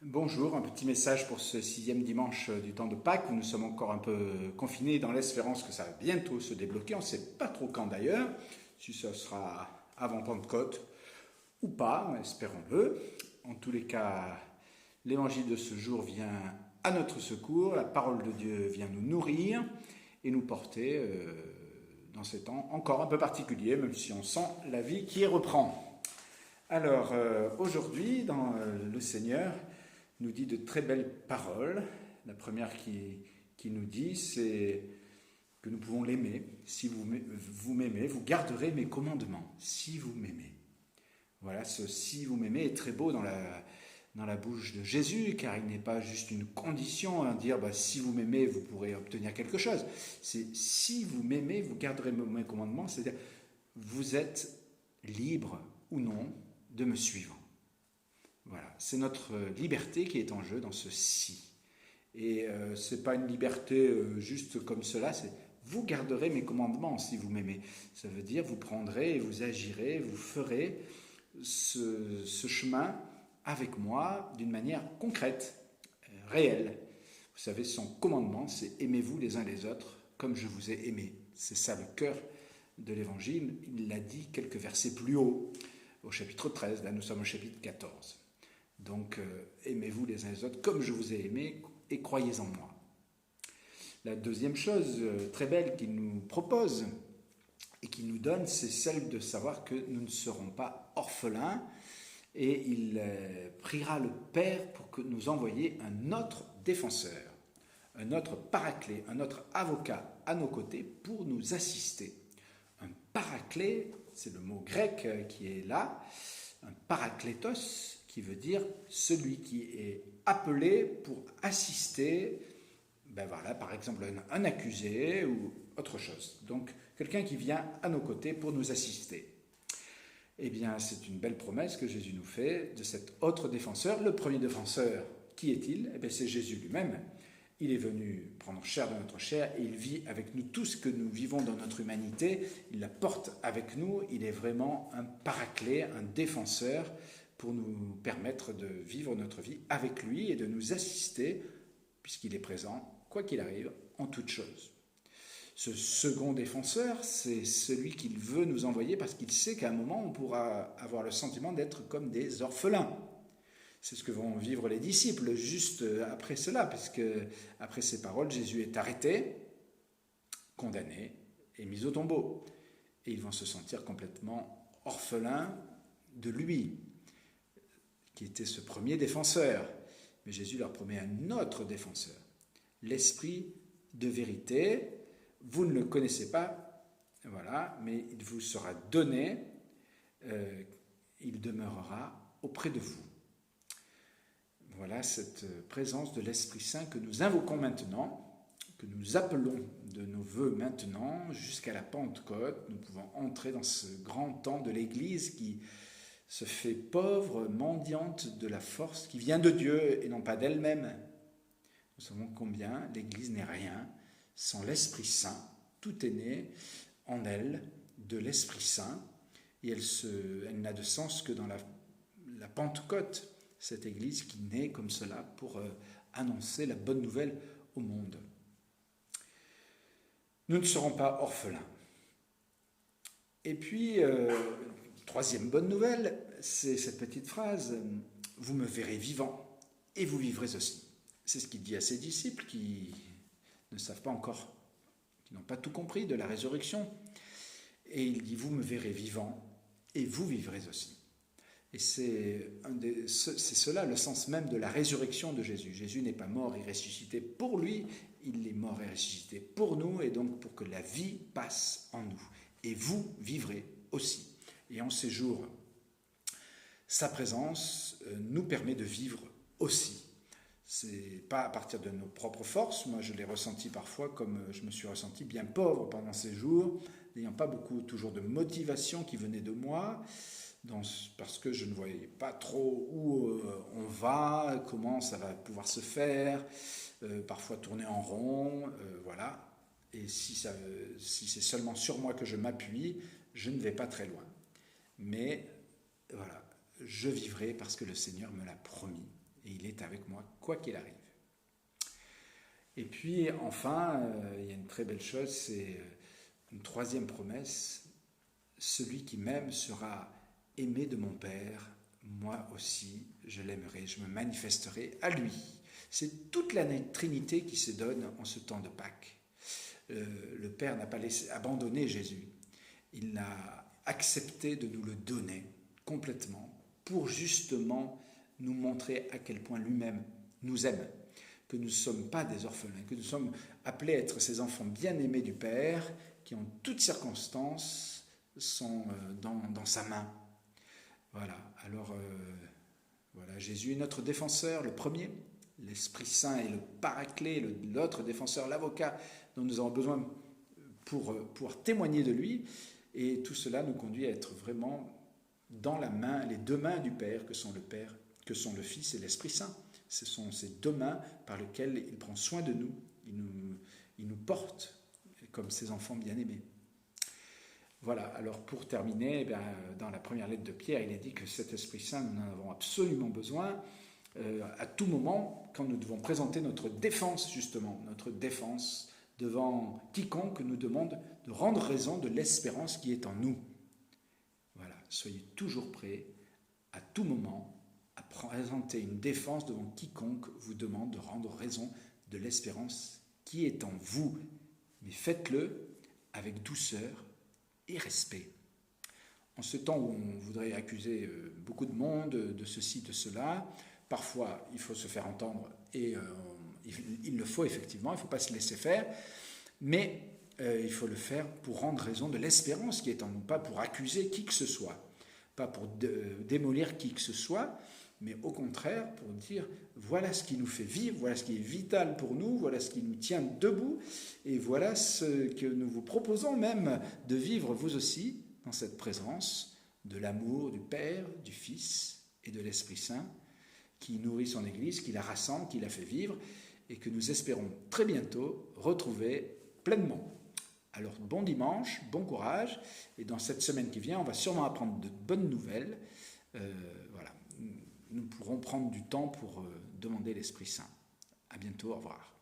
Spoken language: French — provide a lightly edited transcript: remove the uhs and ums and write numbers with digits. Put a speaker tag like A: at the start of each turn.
A: Bonjour, un petit message pour ce sixième dimanche du temps de Pâques où nous sommes encore un peu confinés dans l'espérance que ça va bientôt se débloquer. On ne sait pas trop quand d'ailleurs, si ce sera avant Pentecôte ou pas, espérons-le. En tous les cas, l'évangile de ce jour vient à notre secours, la parole de Dieu vient nous nourrir et nous porter dans ces temps encore un peu particuliers, même si on sent la vie qui reprend. Alors aujourd'hui, dans le Seigneur, nous dit de très belles paroles. La première qui nous dit, c'est que nous pouvons l'aimer. Si vous m'aimez, vous garderez mes commandements. Si vous m'aimez. Voilà, ce si vous m'aimez est très beau dans la bouche de Jésus, car il n'est pas juste une condition à dire si vous m'aimez, vous pourrez obtenir quelque chose. C'est si vous m'aimez, vous garderez mes commandements, c'est-à-dire vous êtes libre ou non de me suivre. Voilà, c'est notre liberté qui est en jeu dans ce si. Et ce n'est pas une liberté juste comme cela, c'est vous garderez mes commandements si vous m'aimez. Ça veut dire vous prendrez et vous agirez, vous ferez ce chemin avec moi d'une manière concrète, réelle. Vous savez, son commandement, c'est aimez-vous les uns les autres comme je vous ai aimé. C'est ça le cœur de l'évangile. Il l'a dit quelques versets plus haut, au chapitre 13, là nous sommes au chapitre 14. Donc, aimez-vous les uns les autres comme je vous ai aimé et croyez en moi. La deuxième chose très belle qu'il nous propose et qu'il nous donne, c'est celle de savoir que nous ne serons pas orphelins et il priera le Père pour que nous envoyions un autre défenseur, un autre paraclet, un autre avocat à nos côtés pour nous assister. Un paraclet, c'est le mot grec qui est là, un parakletos, qui veut dire celui qui est appelé pour assister, par exemple un accusé ou autre chose. Donc quelqu'un qui vient à nos côtés pour nous assister. Eh bien, c'est une belle promesse que Jésus nous fait de cet autre défenseur. Le premier défenseur, qui est-il ? Eh bien, c'est Jésus lui-même. Il est venu prendre chair de notre chair et il vit avec nous tout ce que nous vivons dans notre humanité. Il la porte avec nous. Il est vraiment un paraclet, un défenseur pour nous permettre de vivre notre vie avec lui et de nous assister, puisqu'il est présent, quoi qu'il arrive, en toutes choses. Ce second défenseur, c'est celui qu'il veut nous envoyer parce qu'il sait qu'à un moment, on pourra avoir le sentiment d'être comme des orphelins. C'est ce que vont vivre les disciples juste après cela, puisque après ces paroles, Jésus est arrêté, condamné et mis au tombeau. Et ils vont se sentir complètement orphelins de lui, qui était ce premier défenseur. Mais Jésus leur promet un autre défenseur, l'Esprit de vérité. Vous ne le connaissez pas, voilà, mais il vous sera donné, il demeurera auprès de vous. Voilà cette présence de l'Esprit Saint que nous invoquons maintenant, que nous appelons de nos vœux maintenant jusqu'à la Pentecôte. Nous pouvons entrer dans ce grand temps de l'Église qui se fait pauvre, mendiante de la force qui vient de Dieu et non pas d'elle-même. Nous savons combien l'Église n'est rien sans l'Esprit Saint. Tout est né en elle de l'Esprit Saint et elle n'a de sens que dans la Pentecôte, cette Église qui naît comme cela pour annoncer la bonne nouvelle au monde. Nous ne serons pas orphelins. Et puis, troisième bonne nouvelle, c'est cette petite phrase « Vous me verrez vivant et vous vivrez aussi ». C'est ce qu'il dit à ses disciples qui ne savent pas encore, qui n'ont pas tout compris de la résurrection. Et il dit « Vous me verrez vivant et vous vivrez aussi ». Et c'est cela le sens même de la résurrection de Jésus. Jésus n'est pas mort et ressuscité pour lui, il est mort et ressuscité pour nous, et donc pour que la vie passe en nous. Et vous vivrez aussi. Et en ces jours, sa présence nous permet de vivre aussi. C'est pas à partir de nos propres forces. Moi, je l'ai ressenti parfois comme je me suis ressenti bien pauvre pendant ces jours, n'ayant pas beaucoup toujours de motivation qui venait de moi, parce que je ne voyais pas trop où on va, comment ça va pouvoir se faire, parfois tourner en rond, voilà. Et si c'est seulement sur moi que je m'appuie, je ne vais pas très loin. Mais voilà, je vivrai parce que le Seigneur me l'a promis. et il est avec moi quoi qu'il arrive. Et puis enfin, il y a une très belle chose, c'est une troisième promesse, celui qui m'aime sera aimé de mon Père, moi aussi je l'aimerai, je me manifesterai à lui. C'est toute la Trinité qui se donne en ce temps de Pâques. Le Père n'a pas abandonné Jésus, il a accepté de nous le donner complètement pour justement nous montrer à quel point lui-même nous aime, que nous ne sommes pas des orphelins, que nous sommes appelés à être ces enfants bien-aimés du Père qui en toutes circonstances sont dans sa main. Voilà, alors voilà, Jésus est notre défenseur, le premier. L'Esprit Saint est le paraclet, l'autre défenseur, l'avocat dont nous avons besoin pour pouvoir témoigner de lui. Et tout cela nous conduit à être vraiment dans la main, les deux mains du Père, que sont le Père, que sont le Fils et l'Esprit Saint. Ce sont ces deux mains par lesquelles il prend soin de nous, il nous porte comme ses enfants bien-aimés. Voilà, alors pour terminer, dans la première lettre de Pierre, il est dit que cet Esprit Saint, nous en avons absolument besoin à tout moment, quand nous devons présenter notre défense, justement, notre défense devant quiconque nous demande de rendre raison de l'espérance qui est en nous. Voilà, soyez toujours prêts à tout moment à présenter une défense devant quiconque vous demande de rendre raison de l'espérance qui est en vous. Mais faites-le avec douceur et respect. En ce temps où on voudrait accuser beaucoup de monde de ceci, de cela, parfois il faut se faire entendre et il le faut effectivement, il ne faut pas se laisser faire, mais il faut le faire pour rendre raison de l'espérance qui est en nous, pas pour accuser qui que ce soit, pas pour démolir qui que ce soit, mais au contraire pour dire voilà ce qui nous fait vivre, voilà ce qui est vital pour nous, voilà ce qui nous tient debout, et voilà ce que nous vous proposons même de vivre vous aussi dans cette présence de l'amour du Père, du Fils et de l'Esprit Saint qui nourrit son Église, qui la rassemble, qui la fait vivre et que nous espérons très bientôt retrouver pleinement. Alors bon dimanche, bon courage, et dans cette semaine qui vient, on va sûrement apprendre de bonnes nouvelles. Voilà. Nous pourrons prendre du temps pour demander l'Esprit Saint. À bientôt, au revoir.